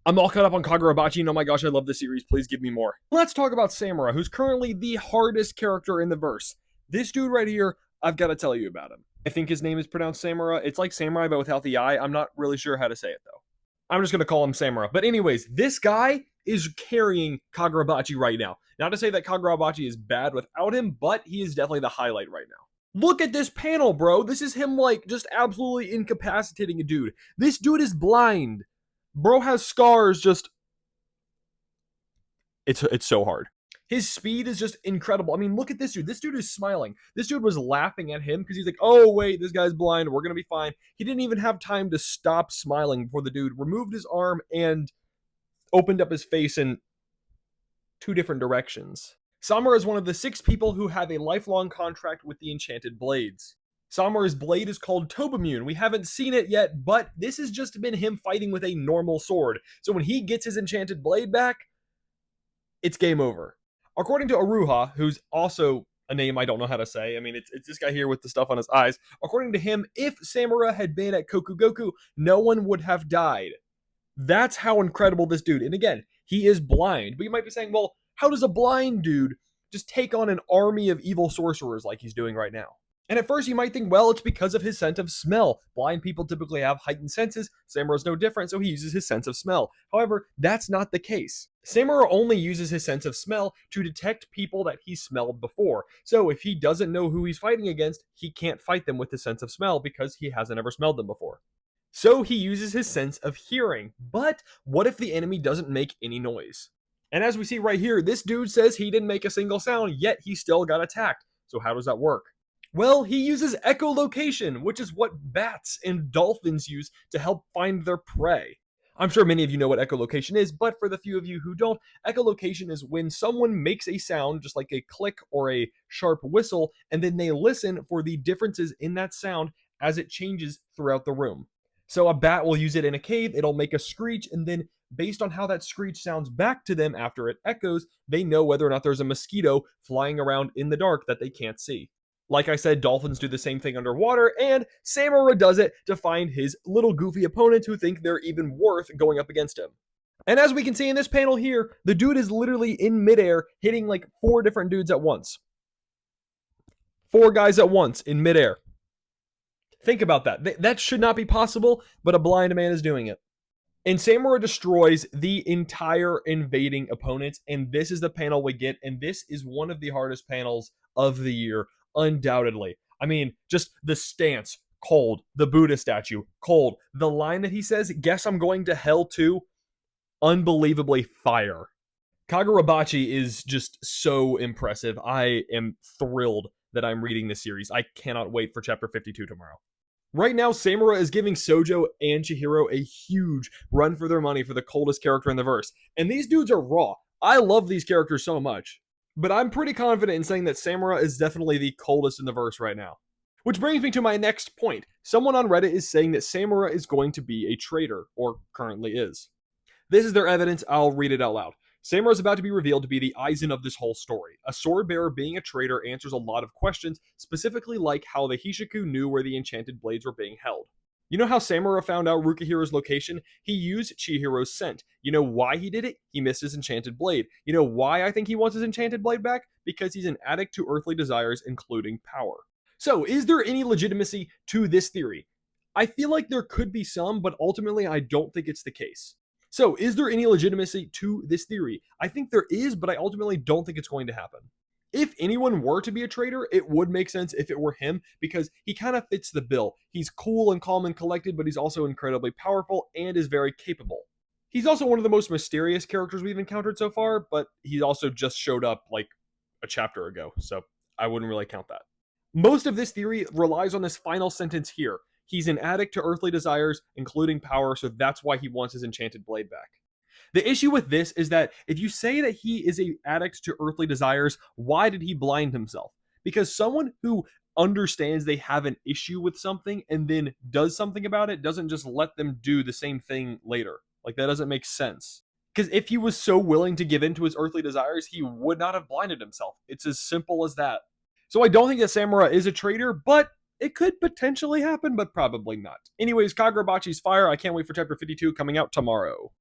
I'm all caught up on Kagurabachi, and oh my gosh, I love this series. Please give me more. Let's talk about Samura, who's currently the hardest character in the verse. This dude right here, I've got to tell you about him. I think his name is pronounced Samura. It's like samurai, but without the I. I'm not really sure how to say it, though. I'm just going to call him Samura. But anyways, this guy is carrying Kagurabachi right now. Not to say that Kagurabachi is bad without him, but he is definitely the highlight right now. Look at this panel, bro. This is him, like, just absolutely incapacitating a dude. This dude is blind. Bro has scars, just it's so hard. His speed is just incredible. I mean, look at this dude. This dude is smiling. This dude was laughing at him because he's like, oh, wait, this guy's blind. We're going to be fine. He didn't even have time to stop smiling before the dude removed his arm and opened up his face in two different directions. Samura is one of the 6 people who have a lifelong contract with the Enchanted Blades. Samura's blade is called Tobimune. We haven't seen it yet, but this has just been him fighting with a normal sword. So when he gets his Enchanted Blade back, it's game over. According to Aruha, who's also a name I don't know how to say. I mean, it's this guy here with the stuff on his eyes. According to him, if Samura had been at Kokugoku, no one would have died. That's how incredible this dude. And again, he is blind. But you might be saying, well, how does a blind dude just take on an army of evil sorcerers like he's doing right now? And at first you might think, well, it's because of his sense of smell. Blind people typically have heightened senses. Samura's no different, so he uses his sense of smell. However, that's not the case. Samura only uses his sense of smell to detect people that he smelled before. So if he doesn't know who he's fighting against, he can't fight them with his sense of smell because he hasn't ever smelled them before. So he uses his sense of hearing. But what if the enemy doesn't make any noise? And as we see right here, this dude says he didn't make a single sound, yet he still got attacked. So how does that work? Well, he uses echolocation, which is what bats and dolphins use to help find their prey. I'm sure many of you know what echolocation is, but for the few of you who don't, echolocation is when someone makes a sound, just like a click or a sharp whistle, and then they listen for the differences in that sound as it changes throughout the room. So a bat will use it in a cave, it'll make a screech, and then based on how that screech sounds back to them after it echoes, they know whether or not there's a mosquito flying around in the dark that they can't see. Like I said, dolphins do the same thing underwater, and Samura does it to find his little goofy opponents who think they're even worth going up against him. And as we can see in this panel here, the dude is literally in midair hitting like 4 different dudes at once. 4 guys at once in midair. Think about that. That should not be possible, but a blind man is doing it. And Samura destroys the entire invading opponents, and this is the panel we get, and this is one of the hardest panels of the year, undoubtedly. I mean, just the stance, cold. The Buddha statue, cold. The line that he says, guess I'm going to hell too, unbelievably fire. Kagurabachi is just so impressive. I am thrilled that I'm reading this series. I cannot wait for chapter 52 tomorrow. Right now, Samura is giving Sojo and Chihiro a huge run for their money for the coldest character in the verse. And these dudes are raw. I love these characters so much. But I'm pretty confident in saying that Samura is definitely the coldest in the verse right now. Which brings me to my next point. Someone on Reddit is saying that Samura is going to be a traitor, or currently is. This is their evidence. I'll read it out loud. Samura is about to be revealed to be the Aizen of this whole story. A sword bearer being a traitor answers a lot of questions, specifically like how the Hishiku knew where the enchanted blades were being held. You know how Samura found out Rukahiro's location? He used Chihiro's scent. You know why he did it? He missed his enchanted blade. You know why I think he wants his enchanted blade back? Because he's an addict to earthly desires, including power. So, is there any legitimacy to this theory? I feel like there could be some, but ultimately I don't think it's the case. So, is there any legitimacy to this theory? I think there is, but I ultimately don't think it's going to happen. If anyone were to be a traitor, it would make sense if it were him, because he kind of fits the bill. He's cool and calm and collected, but he's also incredibly powerful and is very capable. He's also one of the most mysterious characters we've encountered so far, but he also just showed up like a chapter ago, so I wouldn't really count that. Most of this theory relies on this final sentence here. He's an addict to earthly desires, including power, so that's why he wants his enchanted blade back. The issue with this is that if you say that he is an addict to earthly desires, why did he blind himself? Because someone who understands they have an issue with something and then does something about it doesn't just let them do the same thing later. Like, that doesn't make sense. Because if he was so willing to give in to his earthly desires, he would not have blinded himself. It's as simple as that. So I don't think that Samura is a traitor, but it could potentially happen, but probably not. Anyways, Kagurabachi's fire. I can't wait for chapter 52 coming out tomorrow.